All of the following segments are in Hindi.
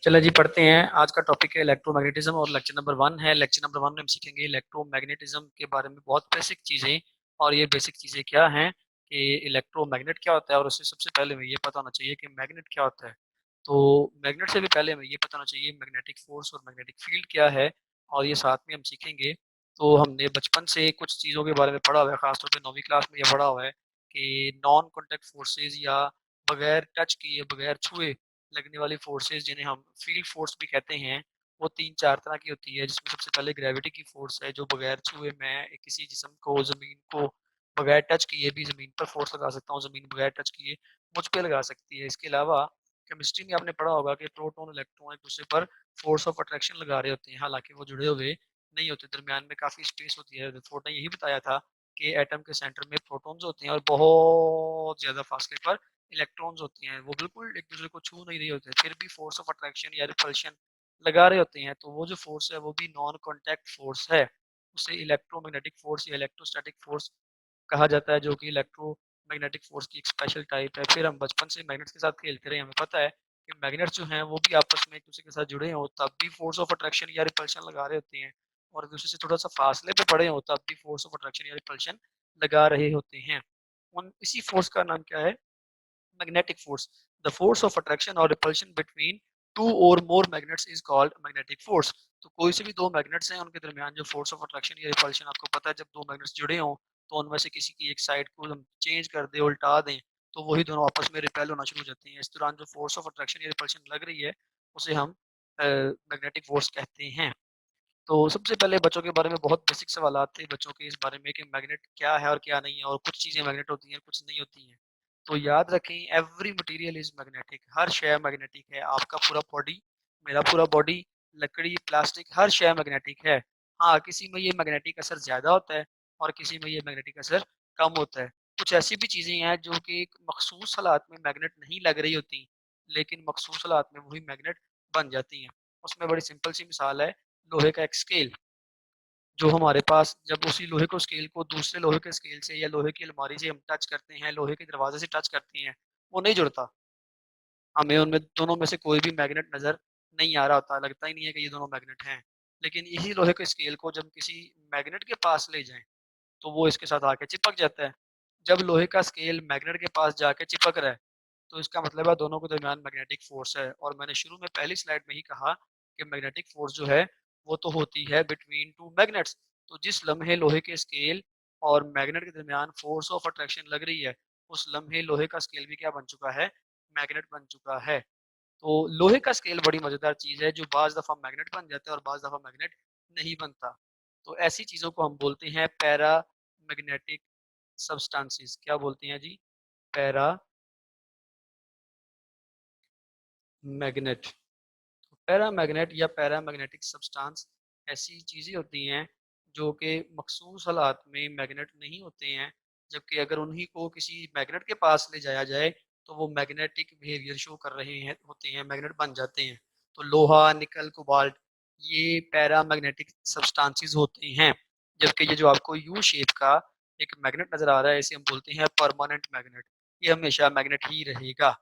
चलिए जी पढ़ते हैं। आज का टॉपिक है इलेक्ट्रोमैग्नेटिज्म और लेक्चर नंबर 1 है। लेक्चर नंबर 1 में हम सीखेंगे इलेक्ट्रोमैग्नेटिज्म के बारे में बहुत बेसिक चीज़ें। और ये बेसिक चीज़ें क्या हैं कि इलेक्ट्रोमैग्नेट क्या होता है, और उससे सबसे पहले हमें ये पता होना चाहिए कि मैग्नेट क्या होता है। तो मैग्नेट से भी पहले हमें ये पता होना चाहिए मैग्नेटिक फोर्स और मैग्नेटिक फील्ड क्या है, और ये साथ में हम सीखेंगे। तो हमने बचपन से कुछ चीज़ों के बारे में पढ़ा हुआ है, खासतौर पर 9वीं क्लास में ये पढ़ा हुआ है कि नॉन कॉन्टैक्ट फोर्सेज या बगैर टच किए बगैर छुए लगने वाली फोर्सेस जिन्हें हम फील्ड फोर्स भी कहते हैं, वो 3-4 तरह की होती है। जिसमें सबसे पहले ग्रेविटी की फोर्स है, जो बगैर छुए मैं किसी जिस्म को, ज़मीन को बगैर टच किए भी ज़मीन पर फोर्स लगा सकता हूँ, ज़मीन बगैर टच किए मुझ पे लगा सकती है। इसके अलावा केमिस्ट्री में आपने पढ़ा होगा कि प्रोटॉन इलेक्ट्रॉन एक दूसरे पर फोर्स ऑफ अट्रैक्शन लगा रहे होते हैं, हालांकि वो जुड़े हुए नहीं होते, दरमियान में काफ़ी स्पेस होती है। फोर्ड ने यही बताया था कि एटम के सेंटर में प्रोटॉन्स होते हैं और बहुत ज़्यादा फासले पर इलेक्ट्रॉन्स होते हैं, वो बिल्कुल एक दूसरे को छू नहीं रहे होते, फिर भी फोर्स ऑफ अट्रैक्शन या रिपल्शन लगा रहे होते हैं। तो वो जो फोर्स है वो भी नॉन कॉन्टैक्ट फोर्स है। उसे इलेक्ट्रोमैग्नेटिक फोर्स या इलेक्ट्रोस्टैटिक फोर्स कहा जाता है, जो कि इलेक्ट्रोमैग्नेटिक फोर्स की एक स्पेशल टाइप है। फिर हम बचपन से मैग्नेट्स के साथ खेलते रहे, हमें पता है कि मैग्नेट्स जो हैं वो भी आपस में एक दूसरे के साथ जुड़े हों तब भी फोर्स ऑफ अट्रैक्शन या रिपल्शन लगा रहे होते हैं, और एक दूसरे से थोड़ा सा फासले पे पड़े हों तब भी फोर्स ऑफ अट्रैक्शन या रिपल्शन लगा रहे होते हैं। उन इसी फोर्स का नाम क्या है? magnetic force. The force of attraction or repulsion between two or more magnets is called magnetic force. तो कोई से भी दो मैग्नेट्स हैं, उनके दरमियान जो फोर्स ऑफ अट्रैक्शन या रिपल्शन, आपको पता है जब दो मैग्नेट्स जुड़े हों तो उनमें से किसी की एक साइड को हम चेंज कर दें, उल्टा दें, तो वही दोनों आपस में रिपेल होना शुरू हो जाते हैं। इस दौरान जो फोर्स ऑफ अट्रैक्शन या रिपल्शन लग रही है उसे हम मैग्नेटिक फोर्स कहते हैं। तो सबसे पहले बच्चों के बारे में बहुत बेसिक सवाल थे बच्चों के इस बारे में कि मैग्नेट क्या है और क्या नहीं है, और कुछ चीज़ें मैग्नेट होती हैं कुछ नहीं होती हैं। तो याद रखें, एवरी मटेरियल इज मैग्नेटिक, हर शय मैग्नेटिक है। आपका पूरा बॉडी, मेरा पूरा बॉडी, लकड़ी, प्लास्टिक, हर शय मैग्नेटिक है। हाँ, किसी में ये मैग्नेटिक असर ज़्यादा होता है और किसी में ये मैग्नेटिक असर कम होता है। कुछ ऐसी भी चीज़ें हैं जो कि एक मखसूस हालात में मैग्नेट नहीं लग रही होती, लेकिन मखसूस हालात में वही मैग्नेट बन जाती हैं। उसमें बड़ी सिंपल सी मिसाल है लोहे का एक स्केल, जो हमारे पास जब उसी लोहे को स्केल को दूसरे लोहे के स्केल से या लोहे की अलमारी से हम टच करते हैं, लोहे के दरवाजे से टच करते हैं, वो नहीं जुड़ता। हमें उनमें दोनों में से कोई भी मैग्नेट नज़र नहीं आ रहा होता, लगता ही नहीं है कि ये दोनों मैग्नेट हैं। लेकिन यही लोहे के स्केल को जब किसी मैग्नेट के पास ले जाएँ, तो वो इसके साथ आके चिपक जाता है। जब लोहे का स्केल मैग्नेट के पास जाके चिपक रहा है, तो इसका मतलब है दोनों के दरमियान मैग्नेटिक फोर्स है। और मैंने शुरू में पहली स्लाइड में ही कहा कि मैग्नेटिक फोर्स जो है वो तो होती है बिटवीन टू मैग्नेट्स। तो जिस लम्हे लोहे के स्केल और मैग्नेट के दरमियान फोर्स ऑफ अट्रैक्शन लग रही है, उस लम्हे लोहे का स्केल भी क्या बन चुका है? मैग्नेट बन चुका है। तो लोहे का स्केल बड़ी मजेदार चीज है, जो बाज दफा मैग्नेट बन जाता है और बाज दफा मैग्नेट नहीं बनता। तो ऐसी चीजों को हम बोलते हैं पैरा मैग्नेटिक सब्सटेंसेस। क्या बोलते हैं जी? Paramagnet. पैरामैग्नेट या पैरामैग्नेटिक सब्सटेंस ऐसी चीज़ें होती हैं जो कि मखसूस हालात में मैग्नेट नहीं होते हैं, जबकि अगर उन्हीं को किसी मैग्नेट के पास ले जाया जाए तो वो मैग्नेटिक बिहेवियर शो कर रहे हैं होते हैं, मैग्नेट बन जाते हैं। तो लोहा, निकल, कोबाल्ट, ये पैरामैग्नेटिक सब्सटेंसेस होते हैं। जबकि ये जो आपको यू शेप का एक मैग्नेट नज़र आ रहा है, इसे हम बोलते हैं परमानेंट मैग्नेट। ये हमेशा मैग्नेट ही रहेगा।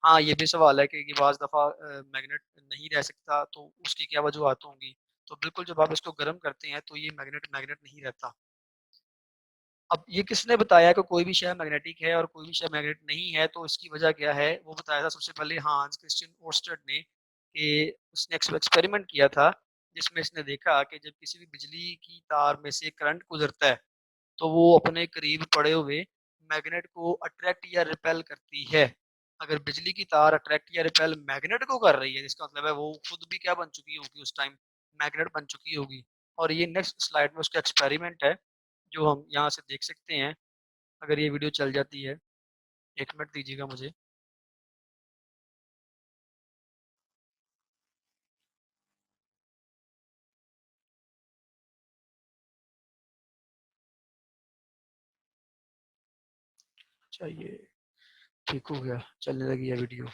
हाँ, ये भी सवाल है कि बाज़ दफ़ा मैग्नेट नहीं रह सकता, तो उसकी क्या वजूहत होंगी? तो बिल्कुल जब आप इसको गर्म करते हैं तो ये मैग्नेट मैग्नेट नहीं रहता। अब ये किसने बताया कि कोई भी शय मैग्नेटिक है और कोई भी शय मैग्नेट नहीं है, तो इसकी वजह क्या है? वो बताया था सबसे पहले हांस क्रिस्टियन ओर्स्टेड ने, कि उसने एक्सपेरिमेंट किया था, जिसमें इसने देखा कि जब किसी भी बिजली की तार में से करंट गुज़रता है, तो वो अपने करीब पड़े हुए मैग्नेट को अट्रैक्ट या रिपेल करती है। अगर बिजली की तार अट्रैक्ट या रिपेल मैग्नेट को कर रही है, इसका मतलब है वो खुद भी क्या बन चुकी होगी उस टाइम? मैग्नेट बन चुकी होगी। और ये नेक्स्ट स्लाइड में उसका एक्सपेरिमेंट है, जो हम यहाँ से देख सकते हैं, अगर ये वीडियो चल जाती है। 1 मिनट दीजिएगा मुझे। अच्छा, ये ठीक हो गया, चलने लगी है वीडियो।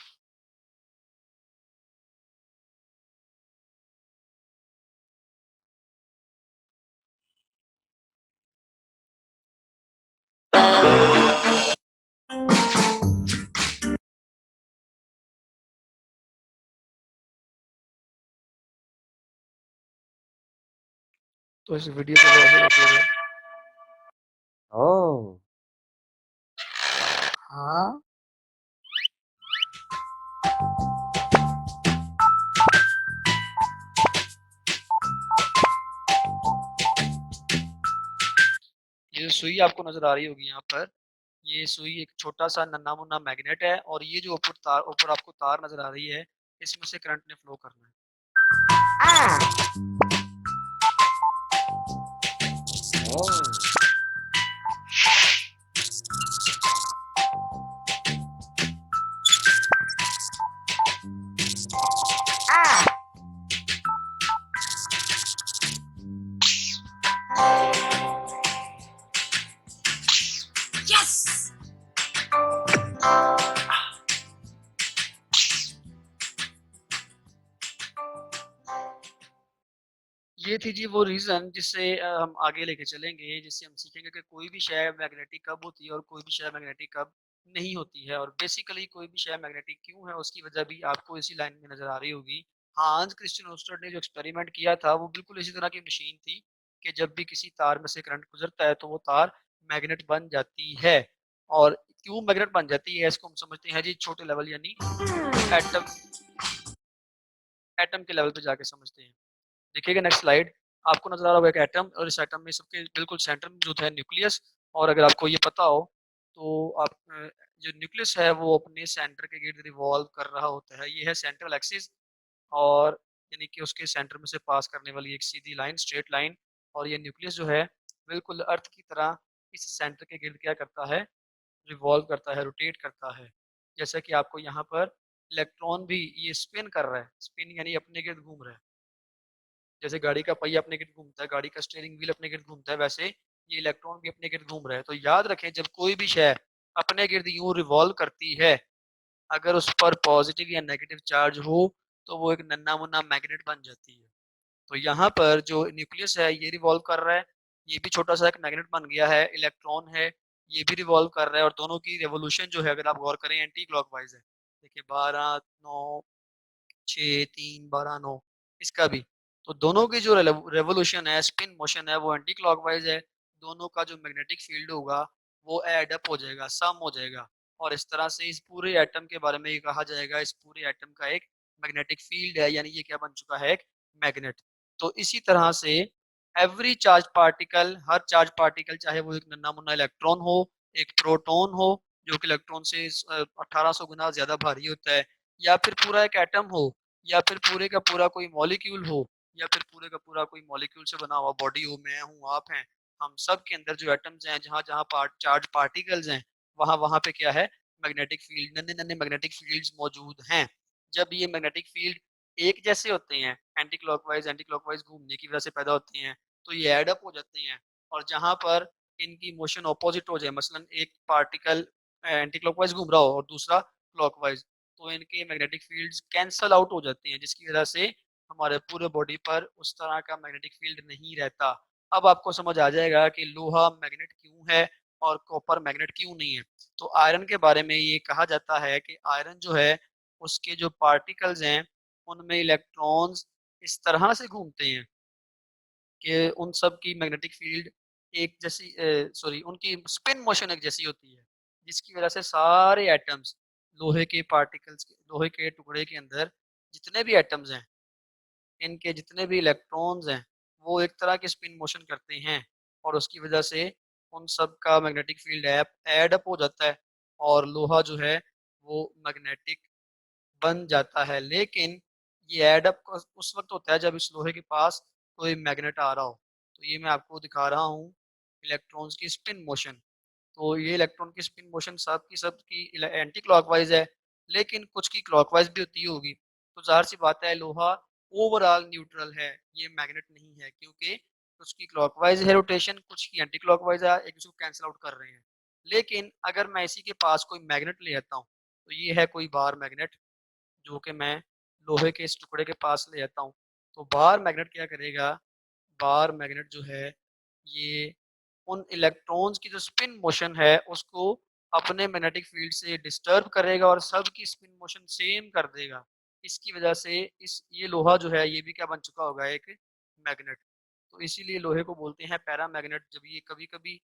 तो इस वीडियो को गौर से देखिएगा। ओह! हाँ। ये सुई आपको नज़र आ रही होगी यहाँ पर, ये सुई एक छोटा-सा नन्हा-मुन्ना मैग्नेट है और ये जो ऊपर आपको तार नज़र आ रही है, इसमें से करंट ने फ्लो करना है। ओह! ये थी जी वो रीज़न जिससे हम आगे लेके चलेंगे, जिससे हम सीखेंगे कि कोई भी शय मैग्नेटिक कब होती है और कोई भी शय मैग्नेटिक कब नहीं होती है और बेसिकली कोई भी शय मैग्नेटिक क्यों है, उसकी वजह भी आपको इसी लाइन में नज़र आ रही होगी। हांस क्रिस्टियन ओस्टर्ड ने जो एक्सपेरिमेंट किया था, वो बिल्कुल इसी तरह की मशीन थी कि जब भी किसी तार में से करंट गुज़रता है, तो वो तार मैग्नेट बन जाती है और क्यों मैग्नेट बन जाती है, इसको हम समझते हैं जी छोटे लेवल यानी एटम एटम के लेवल पे जाके समझते हैं। देखिएगा नेक्स्ट स्लाइड, आपको नज़र आ रहा होगा एक एटम और इस एटम में सबके बिल्कुल सेंटर में मौजूद है न्यूक्लियस और अगर आपको ये पता हो तो आप जो न्यूक्लियस है वो अपने सेंटर के गिर्द रिवॉल्व कर रहा होता है। ये है सेंट्रल एक्सिस और यानी कि उसके सेंटर में से पास करने वाली एक सीधी लाइन, स्ट्रेट लाइन और ये न्यूक्लियस जो है बिल्कुल अर्थ की तरह इस सेंटर के गिर्द क्या करता है, रिवॉल्व करता है, रोटेट करता है। जैसा कि आपको यहाँ पर इलेक्ट्रॉन भी ये स्पिन कर रहा है, स्पिन यानी अपने गिर्द घूम रहा है। जैसे गाड़ी का पहिया अपने गिर्द घूमता है, गाड़ी का स्टीयरिंग व्हील अपने गिर्द घूमता है, वैसे ये इलेक्ट्रॉन भी अपने गिर्द घूम रहा है। तो याद रखें जब कोई भी शय अपने गिर्द यूँ रिवॉल्व करती है, अगर उस पर पॉजिटिव या नेगेटिव चार्ज हो, तो वो एक नन्हा-मुन्ना मैग्नेट बन जाती है। तो यहाँ पर जो न्यूक्लियस है ये रिवॉल्व कर रहा है, ये भी छोटा-सा एक मैग्नेट बन गया है, इलेक्ट्रॉन है, ये भी रिवॉल्व कर रहा है और दोनों की रिवोल्यूशन जो है अगर आप गौर करें एंटी क्लॉकवाइज़ है। देखिए 12, 9 6, 3, 12, 9 इसका भी। तो दोनों की जो रेवोल्यूशन है, स्पिन मोशन है, वो एंटी क्लॉकवाइज़ है। दोनों का जो मैग्नेटिक फील्ड होगा, वो ऐड अप हो जाएगा, सम हो जाएगा और इस तरह से इस पूरे एटम के बारे में ये कहा जाएगा, इस पूरे एटम का एक मैग्नेटिक फील्ड है, यानी ये क्या बन चुका है, एक मैग्नेट। तो इसी तरह से एवरी चार्ज पार्टिकल, हर चार्ज पार्टिकल चाहे वो एक नन्हा-मुन्ना इलेक्ट्रॉन हो, एक प्रोटॉन हो, जो कि इलेक्ट्रॉन से 1800 गुना ज़्यादा भारी होता है, या फिर पूरा एक एटम हो, या फिर पूरे का पूरा कोई मॉलिक्यूल हो, या फिर पूरे का पूरा कोई मॉलिक्यूल से बना हुआ बॉडी हो, मैं हूँ, आप हैं, हम सब के अंदर जो एटम्स हैं, जहाँ-जहाँ चार्ज पार्टिकल्स हैं, वहाँ-वहाँ पे क्या है, मैग्नेटिक फील्ड, नन्हे-नन्हे मैग्नेटिक फील्ड्स मौजूद हैं। जब ये मैग्नेटिक फील्ड एक जैसे होते हैं, एंटी क्लॉकवाइज़ घूमने की वजह से पैदा होते हैं, तो ये ऐड अप हो जाते हैं और जहाँ पर इनकी मोशन ऑपोज़िट हो जाए, मसलन एक पार्टिकल एंटी क्लॉकवाइज़ घूम रहा हो और दूसरा क्लॉकवाइज़, तो इनके मैग्नेटिक फील्ड्स कैंसल आउट हो जाते हैं, जिसकी वजह से हमारे पूरे बॉडी पर उस तरह का मैग्नेटिक फील्ड नहीं रहता। अब आपको समझ आ जाएगा कि लोहा मैग्नेट क्यों है और कॉपर मैग्नेट क्यों नहीं है। तो आयरन के बारे में ये कहा जाता है कि आयरन जो है, उसके जो पार्टिकल्स हैं, उनमें इलेक्ट्रॉन्स इस तरह से घूमते हैं कि उन सब की मैग्नेटिक फील्ड एक जैसी सॉरी उनकी स्पिन मोशन एक जैसी होती है, जिसकी वजह से सारे एटम्स लोहे के टुकड़े के अंदर जितने भी एटम्स हैं, इनके जितने भी इलेक्ट्रॉन्स हैं, वो एक तरह के स्पिन मोशन करते हैं और उसकी वजह से उन सब का मैग्नेटिक फील्ड ऐड अप हो जाता है और लोहा जो है वो मैग्नेटिक बन जाता है। लेकिन ये ऐड अप उस वक़्त होता है जब इस लोहे के पास कोई मैग्नेट आ रहा हो। तो ये मैं आपको दिखा रहा हूँ इलेक्ट्रॉन्स की स्पिन मोशन। तो ये इलेक्ट्रॉन की स्पिन मोशन सब की एंटी क्लॉकवाइज है, लेकिन कुछ की क्लॉकवाइज भी होती होगी। तो जाहिर सी बात है लोहा ओवरऑल न्यूट्रल है, ये मैग्नेट नहीं है क्योंकि कुछ की क्लॉकवाइज है रोटेशन, कुछ की एंटी क्लॉकवाइज है, एक दूसरे को कैंसिल आउट कर रहे हैं। लेकिन अगर मैं इसी के पास कोई मैग्नेट ले आता हूँ, तो ये है कोई बार मैग्नेट जो कि मैं लोहे के इस टुकड़े के पास ले आता हूँ। तो बार मैग्नेट क्या करेगा, बार मैग्नेट जो है ये उन इलेक्ट्रॉन्स की जो स्पिन मोशन है उसको अपने मैग्नेटिक फील्ड से डिस्टर्ब करेगा और सब की स्पिन मोशन सेम कर देगा। इसकी वजह से इस ये लोहा जो है ये भी क्या बन चुका होगा, एक मैग्नेट। तो इसीलिए लोहे को बोलते हैं पैरामैग्नेट। जब ये कभी-कभी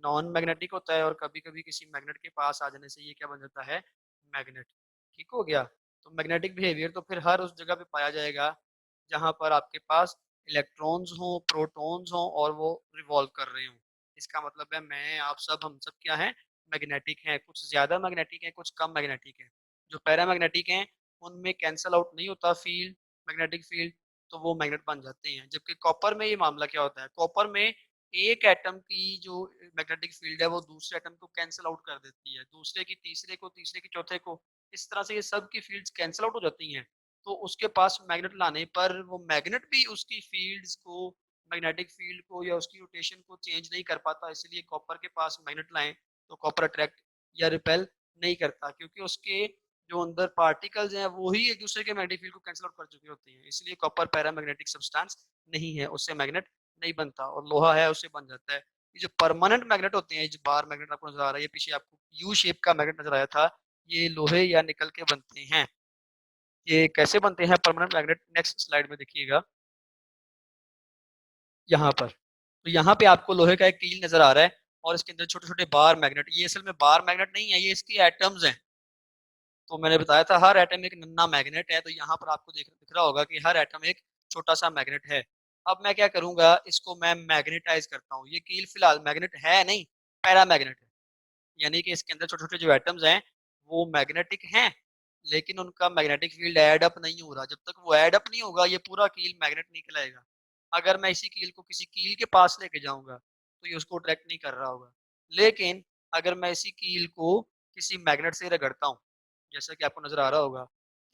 नॉन मैग्नेटिक होता है और कभी-कभी किसी मैग्नेट के पास आ जाने से ये क्या बन जाता है, मैग्नेट। ठीक हो गया? तो मैग्नेटिक बिहेवियर तो फिर हर उस जगह पे पाया जाएगा जहाँ पर आपके पास इलेक्ट्रॉन्स हों, प्रोटॉन्स हों और वो रिवॉल्व कर रहे हों। इसका मतलब है मैं, आप सब, हम सब क्या हैं, मैग्नेटिक हैं। कुछ ज़्यादा मैग्नेटिक हैं, कुछ कम मैग्नेटिक हैं। जो पैरामैग्नेटिक हैं, उनमें कैंसल आउट नहीं होता फ़ील्ड, मैग्नेटिक फ़ील्ड, तो वो मैग्नेट बन जाते हैं। जबकि कॉपर में ये मामला क्या होता है, कॉपर में एक एटम की जो मैग्नेटिक फील्ड है वो दूसरे एटम को कैंसल आउट कर देती है, दूसरे की तीसरे को, तीसरे की चौथे को, इस तरह से ये सब की फील्ड्स कैंसल आउट हो जाती हैं। तो उसके पास मैग्नेट लाने पर वो मैग्नेट भी उसकी फील्ड्स को, मैग्नेटिक फील्ड को या उसकी रोटेशन को चेंज नहीं कर पाता। इसलिए कॉपर के पास मैग्नेट लाएं तो कॉपर अट्रैक्ट या रिपेल नहीं करता, क्योंकि उसके जो अंदर पार्टिकल्स हैं वो ही एक दूसरे के मैग्नेटिक फील्ड को कैंसल आउट कर चुके होते हैं। इसलिए कॉपर पैरामैग्नेटिक सब्सटेंस नहीं है, उससे मैग्नेट नहीं बनता, और लोहा है उससे बन जाता है। ये जो परमानेंट मैग्नेट होते हैं, ये जो बार मैग्नेट आपको नजर आ रहा है, ये पीछे आपको यू शेप का मैग्नेट नजर आया था, ये लोहे या निकल के बनते हैं। ये कैसे बनते हैं परमानेंट मैग्नेट, नेक्स्ट स्लाइड में देखिएगा यहाँ पर। तो यहाँ पे आपको लोहे का एक कील नजर आ रहा है और इसके अंदर छोटे छोटे बार मैग्नेट, ये असल में बार मैग्नेट नहीं है, ये इसके एटम्स हैं। तो मैंने बताया था हर एटम एक नन्ना मैग्नेट है, तो यहाँ पर आपको दिख रहा होगा कि हर एटम एक छोटा सा मैग्नेट है। अब मैं क्या करूंगा, इसको मैं मैग्नेटाइज करता हूँ। ये कील फिलहाल मैग्नेट है नहीं, पैरामैग्नेट है। यानी कि इसके अंदर छोटे छोटे जो एटम्स हैं वो मैग्नेटिक हैं, लेकिन उनका मैग्नेटिक फील्ड ऐड अप नहीं हो रहा। जब तक वो ऐड अप नहीं होगा ये पूरा कील मैग्नेट नहीं कहलाएगा। अगर मैं इसी कील को किसी कील के पास लेके जाऊंगा तो ये उसको अट्रैक्ट नहीं कर रहा होगा। लेकिन अगर मैं इसी कील को किसी मैग्नेट से रगड़ता हूँ, जैसा कि आपको नजर आ रहा होगा,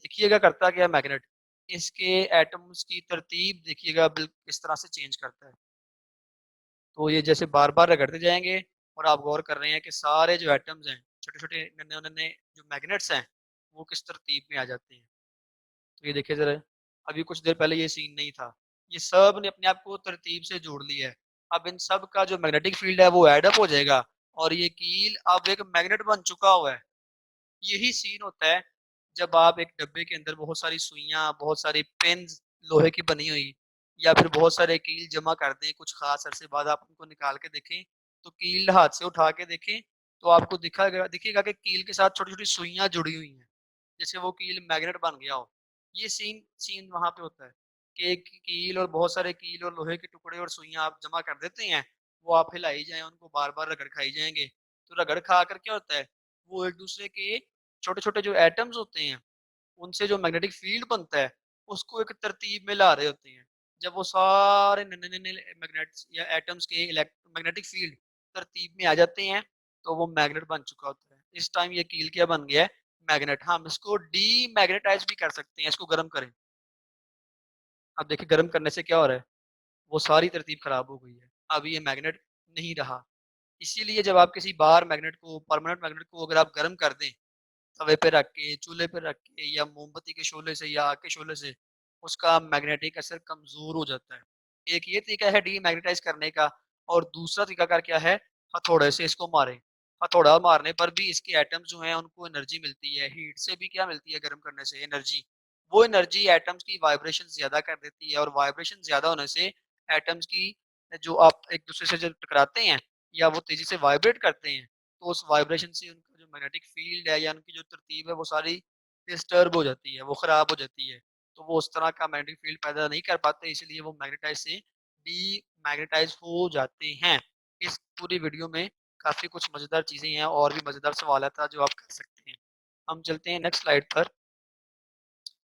देखिएगा करता क्या मैग्नेट, इसके एटम्स की तरतीब देखिएगा बिल्कुल इस तरह से चेंज करता है। तो ये जैसे बार बार रगड़ते जाएंगे और आप गौर कर रहे हैं कि सारे जो एटम्स हैं, छोटे छोटे नन्हे नन्हे जो मैग्नेट्स हैं, वो किस तरतीब में आ जाते हैं। तो ये देखिए जरा, अभी कुछ देर पहले ये सीन नहीं था, ये सब ने अपने आप को तरतीब से जोड़ लिया है। अब इन सब का जो मैग्नेटिक फील्ड है वो एडअप हो जाएगा और ये कील अब एक मैग्नेट बन चुका हुआ है। यही सीन होता है जब आप एक डब्बे के अंदर बहुत सारी सुइयां, बहुत सारी पिन्स लोहे की बनी हुई, या फिर बहुत सारे कील जमा कर दें, कुछ खास अरसे बाद आप उनको निकाल के देखें, तो कील हाथ से उठा के देखें तो आपको दिखेगा कि कील के साथ छोटी छोटी सुइयां जुड़ी हुई हैं, जैसे वो कील मैग्नेट बन गया हो। ये सीन सीन वहां पे होता है कि एक कील और बहुत सारे कील और लोहे के टुकड़े और सुइयां आप जमा कर देते हैं, वो आप हिलाई जाए, उनको बार बार रगड़ खाई जाएंगे। तो रगड़ खा कर क्या होता है, वो एक दूसरे के छोटे छोटे जो एटम्स होते हैं उनसे जो मैग्नेटिक फील्ड बनता है उसको एक तरतीब में ला रहे होते हैं। जब वो सारे नन्हे नन्हे मैग्नेट्स या एटम्स के मैग्नेटिक फील्ड तरतीब में आ जाते हैं तो वो मैग्नेट बन चुका होता है। इस टाइम ये कील क्या बन गया है, मैग्नेट। हम इसको डीमैग्नेटाइज भी कर सकते हैं, इसको गर्म करें। अब देखिए गर्म करने से क्या हो रहा है, वो सारी तरतीब खराब हो गई है, अब ये मैग्नेट नहीं रहा। इसीलिए जब आप किसी बार मैग्नेट को, परमानेंट मैग्नेट को अगर आप गर्म कर दें तवे पे रख के, चूल्हे पे रख के, या मोमबत्ती के शोले से या आग के शोले से, उसका मैग्नेटिक असर कमजोर हो जाता है। एक ये तरीका है डीमैग्नेटाइज करने का, और दूसरा तरीका क्या है, हथौड़े से इसको मारें। हथौड़ा मारने पर भी इसके एटम्स जो हैं उनको एनर्जी मिलती है। हीट से भी क्या मिलती है, गर्म करने से एनर्जी। वो एनर्जी एटम्स की वाइब्रेशन ज्यादा कर देती है, और वाइब्रेशन ज्यादा होने से एटम्स की, जो आप एक दूसरे से जब टकराते हैं या वो तेजी से वाइब्रेट करते हैं, तो उस वाइब्रेशन से उनका जो मैग्नेटिक फील्ड है या उनकी जो तरतीब है वो सारी डिस्टर्ब हो जाती है, वो खराब हो जाती है। तो वो उस तरह का मैग्नेटिक फील्ड पैदा नहीं कर पाते, इसलिए वो मैग्नेटाइज से डीमैग्नेटाइज हो जाते हैं। इस पूरी वीडियो में काफी कुछ मजेदार चीजें हैं और भी मजेदार सवाल था जो आप कर सकते हैं। हम चलते हैं नेक्स्ट स्लाइड पर।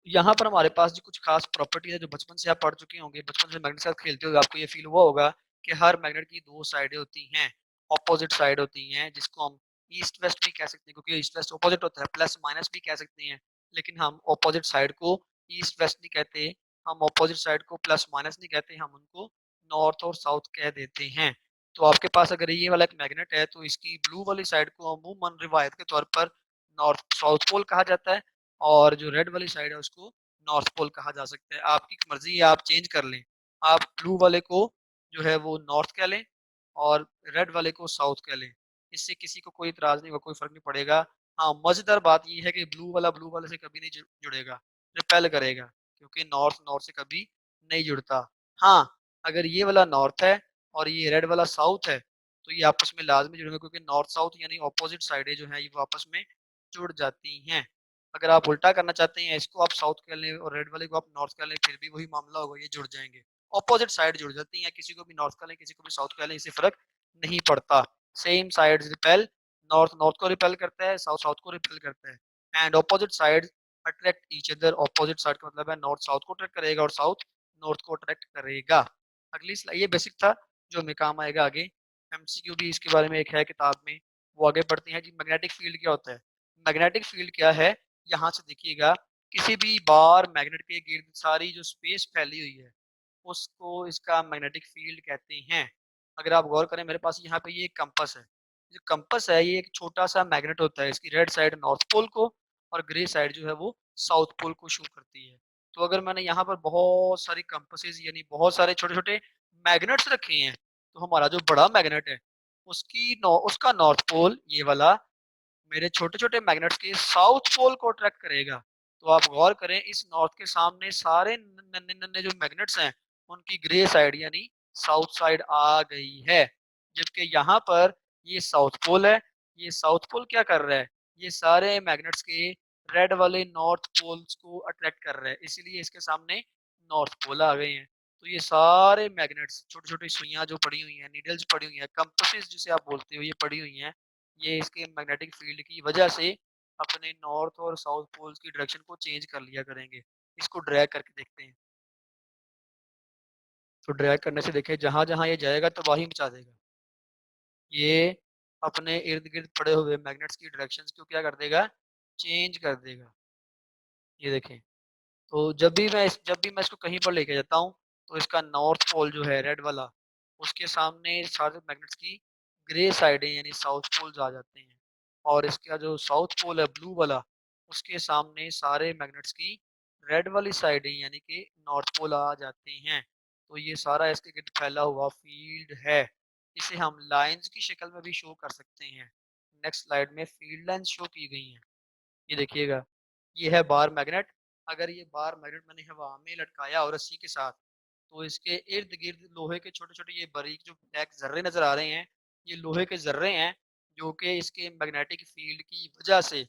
यहाँ पर हमारे पास जो कुछ खास प्रॉपर्टी है जो बचपन से आप पढ़ चुके होंगे, बचपन से मैग्नेट के साथ खेलते हुए आपको ये फील हुआ होगा कि हर मैग्नेट की दो साइडें होती हैं, ऑपोजिट साइड होती हैं, जिसको हम ईस्ट वेस्ट भी कह सकते हैं, क्योंकि ईस्ट वेस्ट ऑपोजिट होता है, प्लस माइनस भी कह सकते हैं। लेकिन हम ऑपोजिट साइड को ईस्ट वेस्ट नहीं कहते, हम ऑपोजिट साइड को प्लस माइनस नहीं कहते, हम उनको नॉर्थ और साउथ कह देते हैं। तो आपके पास अगर ये वाला एक मैग्नेट है तो इसकी ब्लू वाली साइड को अमूमन रिवायत के तौर पर नॉर्थ साउथ पोल कहा जाता है, और जो रेड वाली साइड है उसको नॉर्थ पोल कहा जा सकता है। आपकी मर्जी है, आप चेंज कर लें। आप ब्लू वाले को जो है वो नॉर्थ कह लें और रेड वाले को साउथ कह लें, इससे किसी को कोई इतराज नहीं होगा, कोई फर्क नहीं पड़ेगा। हाँ, मजेदार बात यह है कि ब्लू वाले से कभी नहीं जुड़ेगा, रिपेल करेगा, क्योंकि नॉर्थ नॉर्थ से कभी नहीं जुड़ता। हाँ, अगर ये वाला नॉर्थ है और ये रेड वाला साउथ है तो ये आपस में लाजमी जुड़ेंगे, क्योंकि नॉर्थ साउथ यानी ऑपोजिट साइडें जो है ये वो आपस में जुड़ जाती हैं। अगर आप उल्टा करना चाहते हैं, इसको आप साउथ कर लें और रेड वाले को आप नॉर्थ कर लें, फिर भी वही मामला होगा, ये जुड़ जाएंगे। ऑपोजिट साइड जुड़ जाती हैं, किसी को भी नॉर्थ कर लें किसी को भी साउथ कर लें, इससे फर्क नहीं पड़ता। Same side repel, north north को रिपेल करता है, साउथ साउथ को रिपेल करता है। And opposite side attract each other. Opposite side का मतलब है नॉर्थ साउथ को अट्रैक्ट करेगा और साउथ नॉर्थ को अट्रैक्ट करेगा। अगली स्लाइड, ये बेसिक था जो हमें काम आएगा आगे। एमसीक्यू भी इसके बारे में एक है किताब में, वो आगे पढ़ते हैं जी। मैग्नेटिक फील्ड क्या होता है? मैग्नेटिक फील्ड क्या है? यहाँ से देखिएगा, किसी भी बार मैग्नेट के गिर्द सारी जो स्पेस फैली हुई है उसको इसका मैग्नेटिक फील्ड कहते हैं। अगर आप गौर करें, मेरे पास यहाँ पे ये एक कंपास है। जो कंपास है ये एक छोटा सा मैग्नेट होता है, इसकी रेड साइड नॉर्थ पोल को और ग्रे साइड जो है वो साउथ पोल को शो करती है। तो अगर मैंने यहाँ पर बहुत सारी कंपासेस यानी बहुत सारे छोटे छोटे मैग्नेट्स रखे हैं, तो हमारा जो बड़ा मैग्नेट है उसका नॉर्थ पोल ये वाला मेरे छोटे-छोटे मैग्नेट्स के साउथ पोल को अट्रैक्ट करेगा। तो आप गौर करें, इस नॉर्थ के सामने सारे नन्हे-नन्हे जो मैग्नेट्स हैं, उनकी ग्रे साइड यानी साउथ साइड आ गई है। जबकि यहाँ पर ये साउथ पोल है, ये साउथ पोल क्या कर रहा है? ये सारे मैग्नेट्स के रेड वाले नॉर्थ पोल्स को अट्रैक्ट कर रहा है, इसीलिए इसके सामने नॉर्थ पोल आ गए हैं। तो ये सारे मैग्नेट्स छोटी-छोटी सुइयाँ जो पड़ी हुई हैं, नीडल्स पड़ी हुई हैं, कंपासेस जिसे आप बोलते हो, ये पड़ी हुई हैं। ये इसके मैग्नेटिक फील्ड की वजह से अपने नॉर्थ और साउथ पोल्स की डायरेक्शन को चेंज कर लिया करेंगे। इसको ड्रैग करके देखते हैं। तो ड्रैग करने से देखें, जहाँ-जहाँ ये जाएगा तबाही मचा देगा। ये अपने इर्द-गिर्द पड़े हुए मैग्नेट्स की डायरेक्शंस को क्या कर देगा? चेंज कर देगा। ये देखें। तो जब भी मैं इसको कहीं पर लेके जाता हूँ, तो इसका नॉर्थ पोल जो है रेड वाला, उसके सामने सारे मैग्नेट्स की ग्रे साइडें यानी साउथ पोल्स आ जाते हैं। और इसका जो साउथ पोल है ब्लू वाला, उसके सामने सारे मैग्नेट्स की रेड वाली साइडें यानी कि नॉर्थ पोल आ जाते हैं। तो ये सारा इसके गिर्द फैला हुआ फील्ड है। इसे हम लाइंस की शक्ल में भी शो कर सकते हैं। नेक्स्ट स्लाइड में फील्ड लाइंस शो की गई हैं। ये देखिएगा, ये है बार मैग्नेट। अगर ये बार मैग्नेट मैंने हवा में लटकाया और रस्सी के साथ, तो इसके इर्द गिर्द लोहे के छोटे छोटे ये बारीक जो ब्लैक जर्रे नजर आ रहे हैं, ये लोहे के जर्रे हैं जो कि इसके मैग्नेटिक फील्ड की वजह से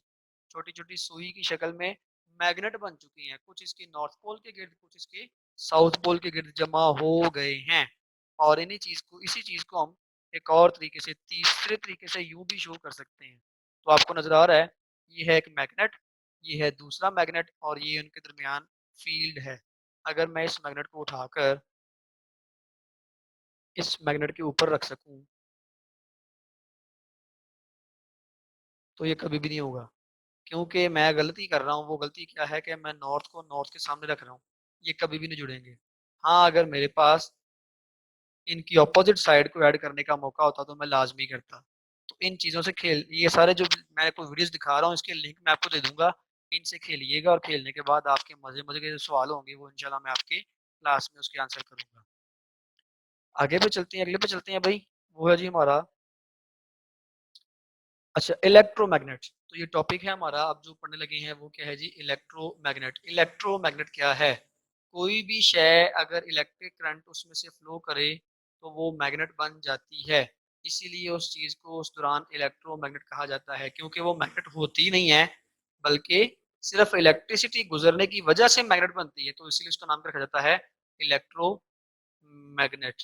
छोटी छोटी सुई की शक्ल में मैग्नेट बन चुकी हैं। कुछ इसके नॉर्थ पोल के गिर्द, कुछ इसके साउथ पोल के गिर्द जमा हो गए हैं। और इसी चीज को हम एक और तरीके से, तीसरे तरीके से यूं भी शो कर सकते हैं। तो आपको नजर आ रहा है, ये है एक मैग्नेट, ये है दूसरा मैग्नेट और ये उनके दरमियान फील्ड है। अगर मैं इस मैग्नेट को उठाकर इस मैग्नेट के ऊपर रख सकूं, तो ये कभी भी नहीं होगा, क्योंकि मैं गलती कर रहा हूँ। वो गलती क्या है कि मैं नॉर्थ को नॉर्थ के सामने रख रहा हूँ। ये कभी भी नहीं जुड़ेंगे। हाँ, अगर मेरे पास इनकी ऑपोजिट साइड को ऐड करने का मौका होता तो मैं लाजमी करता। तो इन चीज़ों से खेल, ये सारे जो मैं आपको वीडियोस दिखा रहा हूँ इसके लिंक मैं आपको दे दूंगा। इनसे खेलिएगा और खेलने के बाद आपके मजे मजे के जो सवाल होंगे वो इंशाल्लाह मैं आपके क्लास में उसके आंसर करूंगा। आगे पे चलते हैं, अगले पे चलते हैं भाई। वो है जी हमारा, अच्छा, इलेक्ट्रोमैग्नेट। तो ये टॉपिक है हमारा अब जो पढ़ने लगे हैं, वो क्या है जी? इलेक्ट्रोमैग्नेट। इलेक्ट्रोमैग्नेट क्या है? कोई भी शय अगर इलेक्ट्रिक करंट उसमें से फ्लो करे तो वो मैग्नेट बन जाती है। इसीलिए उस चीज को उस दौरान इलेक्ट्रोमैग्नेट कहा जाता है, क्योंकि वो मैग्नेट होती नहीं है, बल्कि सिर्फ इलेक्ट्रिसिटी गुजरने की वजह से मैग्नेट बनती है। तो इसीलिए उसका नाम रखा जाता है इलेक्ट्रोमैग्नेट।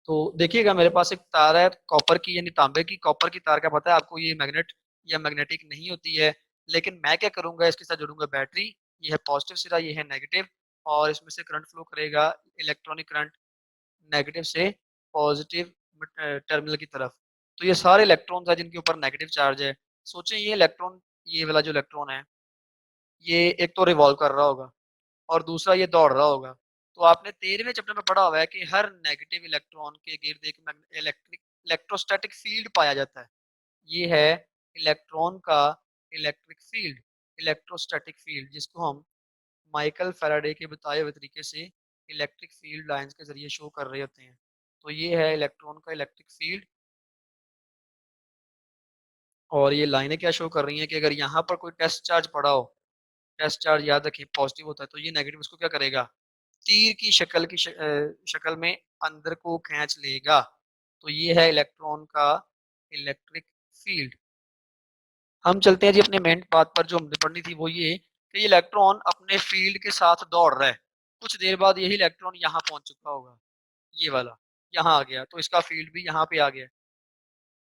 तो देखिएगा, मेरे पास एक तार है कॉपर की यानी तांबे की। कॉपर की तार का पता है आपको, ये मैग्नेट या मैग्नेटिक नहीं होती है। लेकिन मैं क्या करूंगा, इसके साथ जोड़ूंगा बैटरी। ये है पॉजिटिव सिरा, ये है नेगेटिव, और इसमें से करंट फ्लो करेगा, इलेक्ट्रॉनिक करंट, नेगेटिव से पॉजिटिव टर्मिनल की तरफ। तो ये सारे इलेक्ट्रॉन्स हैं जिनके ऊपर नेगेटिव चार्ज है। सोचें ये इलेक्ट्रॉन, ये वाला जो इलेक्ट्रॉन है, ये एक तो रिवॉल्व कर रहा होगा और दूसरा ये दौड़ रहा होगा। तो आपने 13वें चैप्टर में पढ़ा हुआ है कि हर नेगेटिव इलेक्ट्रॉन के गिर्द एक इलेक्ट्रोस्टैटिक फील्ड पाया जाता है। ये है इलेक्ट्रॉन का इलेक्ट्रिक फील्ड, इलेक्ट्रोस्टैटिक फील्ड, जिसको हम माइकल फैराडे के बताए हुए तरीके से इलेक्ट्रिक फील्ड लाइंस के जरिए शो कर रहे होते हैं। तो ये है इलेक्ट्रॉन का इलेक्ट्रिक फील्ड। और ये लाइनें क्या शो कर रही हैं कि अगर यहाँ पर कोई टेस्ट चार्ज पड़ा हो, टेस्ट चार्ज याद रखिए पॉजिटिव होता है, तो ये नेगेटिव उसको क्या करेगा? तीर की शक्ल में अंदर को खींच लेगा। तो ये है इलेक्ट्रॉन का इलेक्ट्रिक फील्ड। हम चलते हैं जी अपने मेन बात पर, जो हमने पढ़नी थी वो ये कि ये इलेक्ट्रॉन अपने फील्ड के साथ दौड़ रहा है। कुछ देर बाद यही इलेक्ट्रॉन यहाँ पहुंच चुका होगा, ये वाला यहाँ आ गया, तो इसका फील्ड भी यहाँ पे आ गया।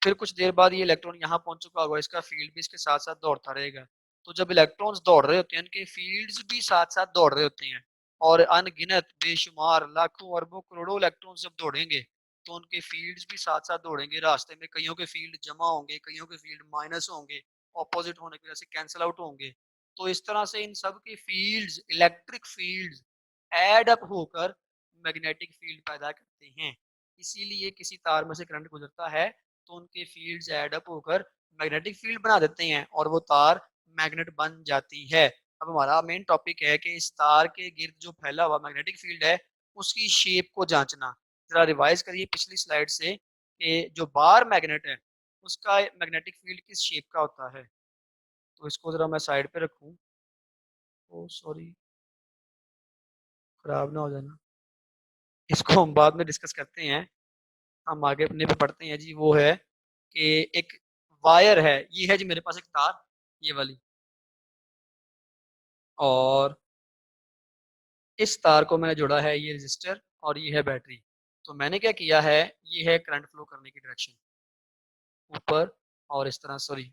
फिर कुछ देर बाद ये इलेक्ट्रॉन यहाँ पहुंच चुका होगा, इसका फील्ड भी इसके साथ साथ दौड़ता रहेगा। तो जब इलेक्ट्रॉन्स दौड़ रहे होते हैं, इनके फील्ड्स भी साथ साथ दौड़ रहे होते हैं, और अनगिनत बेशुमार लाखों अरबों करोड़ों इलेक्ट्रॉन्स जब दौड़ेंगे तो उनके फील्ड्स भी साथ साथ दौड़ेंगे। रास्ते में कईयों के फील्ड जमा होंगे, कईयों के फील्ड माइनस होंगे, ऑपोजिट होने की वजह से कैंसिल आउट होंगे। तो इस तरह से इन सब के fields, electric fields add up होकर मैग्नेटिक फील्ड पैदा करते हैं। इसीलिए किसी तार में से करंट गुजरता है तो उनके फील्ड्स ऐड अप होकर मैग्नेटिक फील्ड बना देते हैं और वो तार मैग्नेट बन जाती है। अब हमारा मेन टॉपिक है कि इस तार के गिर्द जो फैला हुआ मैग्नेटिक फील्ड है उसकी शेप को जांचना। जरा रिवाइज करिए पिछली स्लाइड से कि जो बार मैग्नेट है उसका मैग्नेटिक फील्ड किस शेप का होता है। तो इसको जरा मैं साइड पे रखूं, ओ सॉरी, खराब ना हो जाना। इसको हम बाद में डिस्कस करते हैं। हम आगे अपने पे पढ़ते हैं जी। वो है कि एक वायर है, ये है जी मेरे पास एक तार, ये वाली, और इस तार को मैंने जोड़ा है, ये रेजिस्टर और ये है बैटरी। तो मैंने क्या किया है, ये है करंट फ्लो करने की डायरेक्शन, ऊपर और इस तरह, सॉरी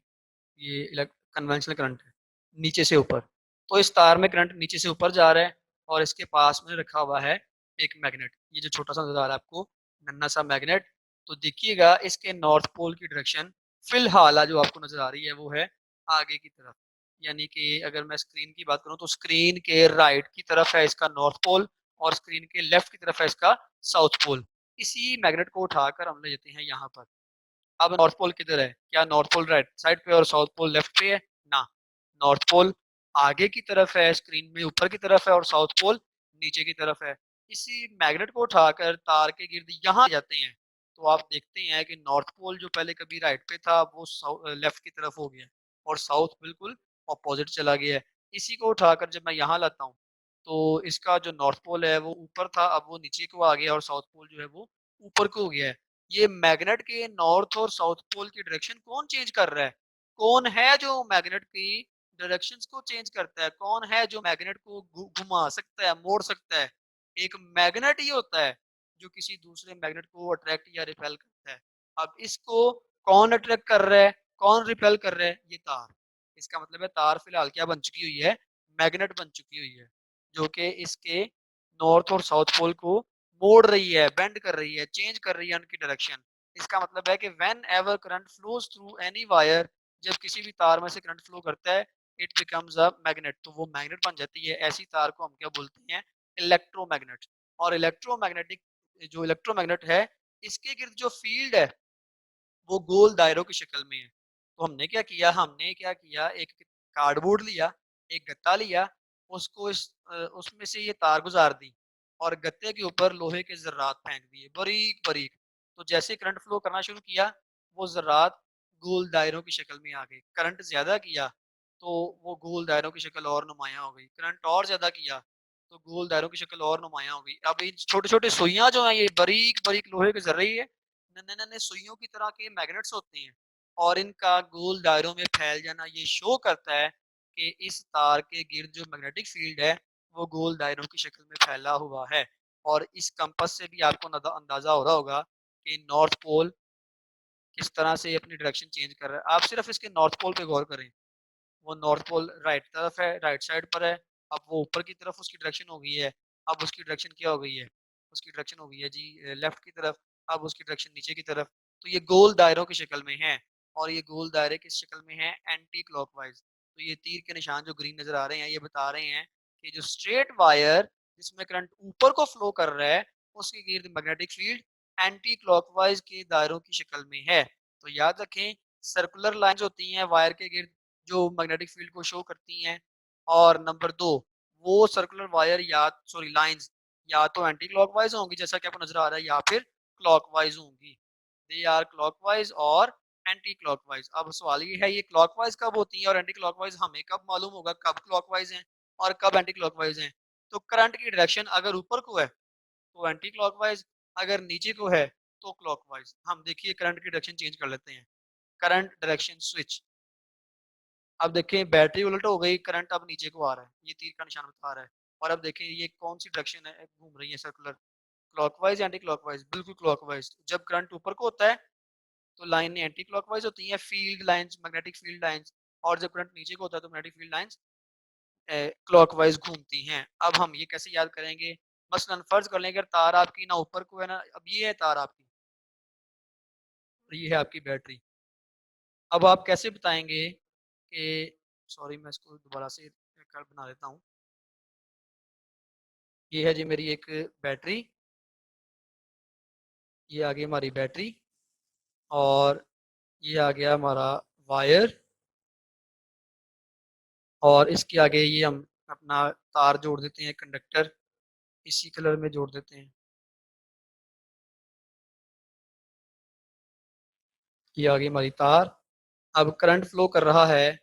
ये कन्वेंशनल करंट है, नीचे से ऊपर। तो इस तार में करंट नीचे से ऊपर जा रहा है और इसके पास में रखा हुआ है एक मैग्नेट, ये जो छोटा सा नजर आ रहा है आपको, नन्ना सा मैग्नेट। तो देखिएगा इसके नॉर्थ पोल की डायरेक्शन फिलहाल जो आपको नजर आ रही है वो है आगे की तरफ। यानी कि अगर मैं स्क्रीन की बात करूं तो स्क्रीन के राइट की तरफ है इसका नॉर्थ पोल और स्क्रीन के लेफ्ट की तरफ है इसका साउथ पोल। इसी मैग्नेट को उठाकर हम ले जाते हैं यहाँ पर। अब नॉर्थ पोल किधर है, क्या नॉर्थ पोल राइट साइड पे और साउथ पोल लेफ्ट पे है ना। नॉर्थ पोल आगे की तरफ है, स्क्रीन में ऊपर की तरफ है, और साउथ पोल नीचे की तरफ है। इसी मैग्नेट को उठाकर तार के गिर्द यहाँ जाते हैं तो आप देखते हैं कि नॉर्थ पोल जो पहले कभी राइट पे था वो लेफ्ट की तरफ हो गया और साउथ बिल्कुल अपोजिट चला गया है। इसी को उठाकर जब मैं यहाँ लाता हूँ तो इसका जो नॉर्थ पोल है वो ऊपर था, अब वो नीचे को आ गया, और साउथ पोल जो है वो ऊपर को हो गया है। ये मैग्नेट के नॉर्थ और साउथ पोल की डायरेक्शन कौन चेंज कर रहा है? कौन है जो मैग्नेट की डायरेक्शंस को चेंज करता है? कौन है जो मैग्नेट को घुमा सकता है, मोड़ सकता है? एक मैग्नेट ही होता है जो किसी दूसरे मैग्नेट को अट्रैक्ट या रिपेल करता है। अब इसको कौन अट्रैक्ट कर रहा है, कौन रिपेल कर रहा है? ये तार। इसका मतलब है तार फिलहाल क्या बन चुकी हुई है, मैग्नेट बन चुकी हुई है, जो कि इसके नॉर्थ और साउथ पोल को मोड़ रही है, बेंड कर रही है, चेंज कर रही है उनकी डायरेक्शन। इसका मतलब है कि when ever current flows through any wire, जब किसी भी तार में से करंट फ्लो करता है, इट बिकम्स अ मैग्नेट, तो वो मैग्नेट बन जाती है। ऐसी तार को हम क्या बोलते हैं, इलेक्ट्रोमैग्नेट। और इलेक्ट्रोमैग्नेटिक जो इलेक्ट्रोमैग्नेट है, इसके गिर्द जो फील्ड है वो गोल दायरों की शक्ल में है। तो हमने क्या किया, एक कार्डबोर्ड लिया, एक गत्ता लिया, उसको उसमें से ये तार गुजार दी और गत्ते के ऊपर लोहे के ज़र्रात फेंक दिए बारीक बारीक। तो जैसे करंट फ्लो करना शुरू किया वो ज़र्रात गोल दायरों की शक्ल में आ गए। करंट ज्यादा किया तो वो गोल दायरों की शक्ल और नुमाया हो गई, करंट और ज्यादा किया तो गोल दायरों की शक्ल और नुमाया हो गई। अब ये छोटे छोटे सुइयां जो है, ये बारीक बारीक लोहे के जर्रे ही है, नन्हे नन्हे सुइयों की तरह के मैग्नेट्स होते हैं, और इनका गोल दायरों में फैल जाना ये शो करता है कि इस तार के गिर्द जो मैग्नेटिक फील्ड है वो गोल दायरों की शक्ल में फैला हुआ है। और इस कंपास से भी आपको अंदाजा हो रहा होगा कि नॉर्थ पोल किस तरह से अपनी डायरेक्शन चेंज कर रहा है। आप सिर्फ इसके नॉर्थ पोल पे गौर करें, वो नॉर्थ पोल राइट तरफ है, राइट साइड पर है। अब वो ऊपर की तरफ उसकी डायरेक्शन हो गई है, अब उसकी डायरेक्शन क्या हो गई है, उसकी डायरेक्शन हो गई है जी लेफ्ट की तरफ। अब उसकी डायरेक्शन नीचे की तरफ। तो ये गोल दायरों की शक्ल में है, और ये गोल दायरे किस शक्ल में है, एंटी क्लॉकवाइज। तो ये तीर के निशान जो ग्रीन नजर आ रहे हैं ये बता रहे हैं कि जो स्ट्रेट वायर जिसमें करंट ऊपर को फ्लो कर रहा है उसके गिर्द मैग्नेटिक फील्ड एंटी क्लॉकवाइज के दायरों की शक्ल में है। तो याद रखें, सर्कुलर लाइंस होती हैं वायर के गिर्द जो मैग्नेटिक फील्ड को शो करती हैं। और नंबर दो, वो सर्कुलर वायर या सॉरी लाइंस या तो एंटी क्लॉकवाइज होंगी जैसा कि आपको नजर आ रहा है, या फिर क्लॉकवाइज होंगी। दे आर क्लॉकवाइज और एंटी क्लॉकवाइज। अब सवाल ये है, ये क्लॉकवाइज कब होती है और एंटी क्लॉकवाइज हमें कब मालूम होगा, कब क्लॉकवाइज हैं और कब एंटी क्लॉकवाइज हैं? तो करंट की डायरेक्शन अगर ऊपर को है तो एंटी क्लॉकवाइज, अगर नीचे को है तो क्लॉकवाइज। हम देखिए करंट की डायरेक्शन चेंज कर लेते हैं, करंट डायरेक्शन स्विच। अब देखें बैटरी उलट हो गई, करंट अब नीचे को आ रहा है, ये तीर का निशान बता रहा है। और अब देखें ये कौन सी डायरेक्शन है, घूम रही है सर्कुलर, क्लॉकवाइज एंटी क्लॉकवाइज, बिल्कुल क्लॉकवाइज। जब करंट ऊपर को होता है तो लाइनें एंटी क्लॉकवाइज होती हैं, field lines, magnetic field lines. और जब करंट नीचे को होता है तो मैग्नेटिक फील्ड लाइंस क्लॉकवाइज घूमती हैं। अब हम ये कैसे याद करेंगे, मसलन फर्ज कर लें अगर तार आपकी ना ऊपर को है ना, अब ये है तार आपकी और ये है आपकी बैटरी। अब आप कैसे बताएंगे कि, सॉरी मैं इसको दोबारा से कर बना देता हूँ। ये है जी मेरी एक बैटरी, ये आ गई हमारी बैटरी, और ये आ गया हमारा वायर, और इसके आगे ये हम अपना तार जोड़ देते हैं, कंडक्टर इसी कलर में जोड़ देते हैं। ये आ गई हमारी तार। अब करंट फ्लो कर रहा है,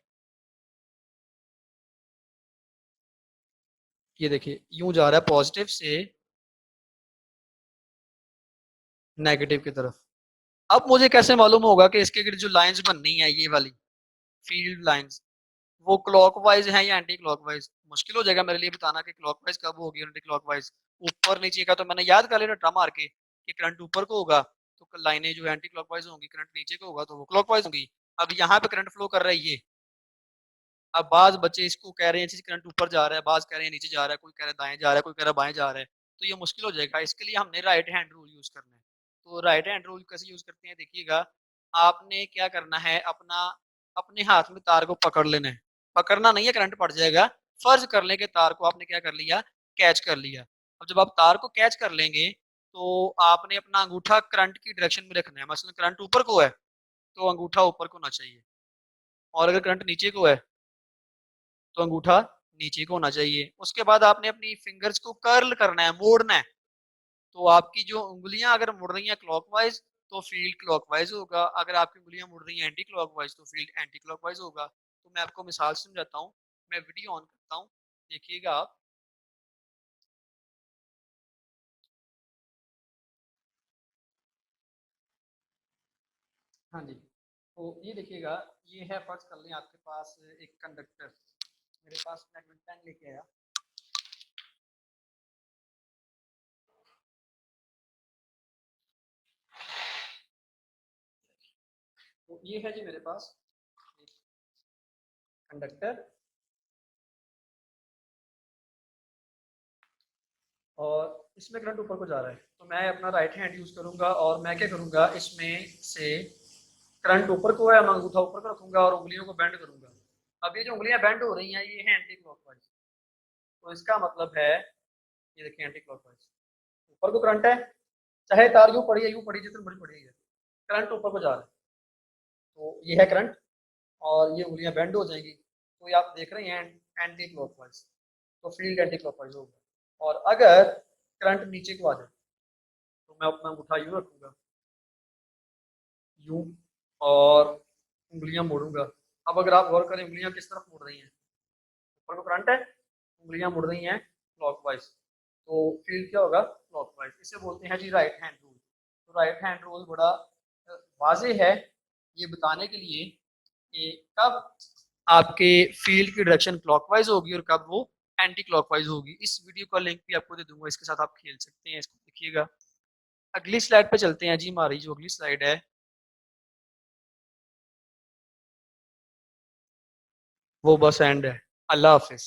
ये देखिए यूं जा रहा है पॉजिटिव से नेगेटिव की तरफ। अब मुझे कैसे मालूम होगा कि इसके जो लाइंस बननी है ये वाली फील्ड लाइंस, वो क्लॉकवाइज है या एंटी क्लॉकवाइज? मुश्किल हो जाएगा मेरे लिए बताना कि क्लॉकवाइज कब होगी एंटी क्लॉकवाइज। ऊपर नीचे का तो मैंने याद कर लिया रट्टा मार के कि करंट ऊपर को होगा तो लाइनें जो एंटी क्लॉकवाइज होंगी, करंट नीचे को होगा तो वो क्लॉकवाइज होंगी। अब यहाँ पे करंट फ्लो कर रहा है ये। अब बाज बच्चे इसको कह रहे हैं जी करंट ऊपर जा रहा है, बाज कह रहे हैं नीचे जा रहा है, कोई कह रहा है दाएं जा रहा है, कोई कह रहा है बाएं जा रहा है, तो ये मुश्किल हो जाएगा। इसके लिए हमने राइट हैंड रूल यूज करना है। तो राइट हैंड रूल कैसे यूज करते हैं देखिएगा, आपने क्या करना है, अपना अपने हाथ में तार को पकड़ लेना है। पकड़ना नहीं है, करंट पड़ जाएगा। फर्ज कर लें कि तार को आपने क्या कर लिया, कैच कर लिया। अब जब आप तार को कैच कर लेंगे तो आपने अपना अंगूठा करंट की डायरेक्शन में रखना है। मसलन करंट ऊपर को है तो अंगूठा ऊपर को होना चाहिए, और अगर करंट नीचे को है तो अंगूठा नीचे को होना चाहिए। उसके बाद आपने अपनी फिंगर्स को कर्ल करना है, मोड़ना है। तो आपकी जो उंगलियां अगर मुड़ रही हैं क्लॉकवाइज तो फील्ड क्लॉकवाइज होगा, अगर आपकी उंगलियां मुड़ रही हैं एंटी क्लॉकवाइज तो फील्ड एंटी क्लॉकवाइज होगा। तो मैं आपको मिसाल समझाता हूँ, मैं वीडियो ऑन करता हूँ, देखिएगा आप। हाँ जी, तो ये देखिएगा, ये है फर्ज कर लें आपके पास एक कंडक्टर, मेरे पास मैं पेन लेके आया। तो ये है जी मेरे पास एक कंडक्टर, और इसमें करंट ऊपर को जा रहा है, तो मैं अपना राइट हैंड यूज करूंगा और मैं क्या करूंगा, इसमें से करंट ऊपर को है, मैं अंगूठा ऊपर को रखूंगा और उंगलियों को बेंड करूंगा। अब ये जो उंगलियां बेंड हो रही हैं ये है एंटी क्लॉकवाइज, तो इसका मतलब है, ये देखिए एंटी क्लॉकवाइज, ऊपर को करंट है, चाहे तार यूं पड़ी है यूं पड़ी, जितनी बड़ी पड़ी है, करंट ऊपर को जा रहा है, तो ये है करंट, और ये उंगलियां बेंड हो जाएंगी, तो ये आप देख रहे हैं एंटी क्लॉकवाइज, तो फील्ड एंटी क्लॉकवाइज होगा। और अगर करंट नीचे को आ जाए तो मैं अपना अंगूठा यूं रखूंगा, यूं, और उंगलियां मोड़ूंगा। अब अगर आप गौर करें उंगलियां किस तरफ मुड़ रही हैं, ऊपर को करंट है, उंगलियां मुड़ रही हैं क्लॉकवाइज, तो फील्ड क्या होगा, क्लॉकवाइज। इसे बोलते हैं जी राइट हैंड रूल। तो राइट हैंड रूल बड़ा वाजे है ये बताने के लिए कि कब आपके फील्ड की डायरेक्शन क्लॉकवाइज होगी और कब वो एंटी क्लॉकवाइज होगी। इस वीडियो का लिंक भी आपको दे दूंगा, इसके साथ आप खेल सकते हैं, इसको देखिएगा। अगली स्लाइड पे चलते हैं जी, हमारी जो अगली स्लाइड है वो बस एंड है। अल्लाह हाफिज।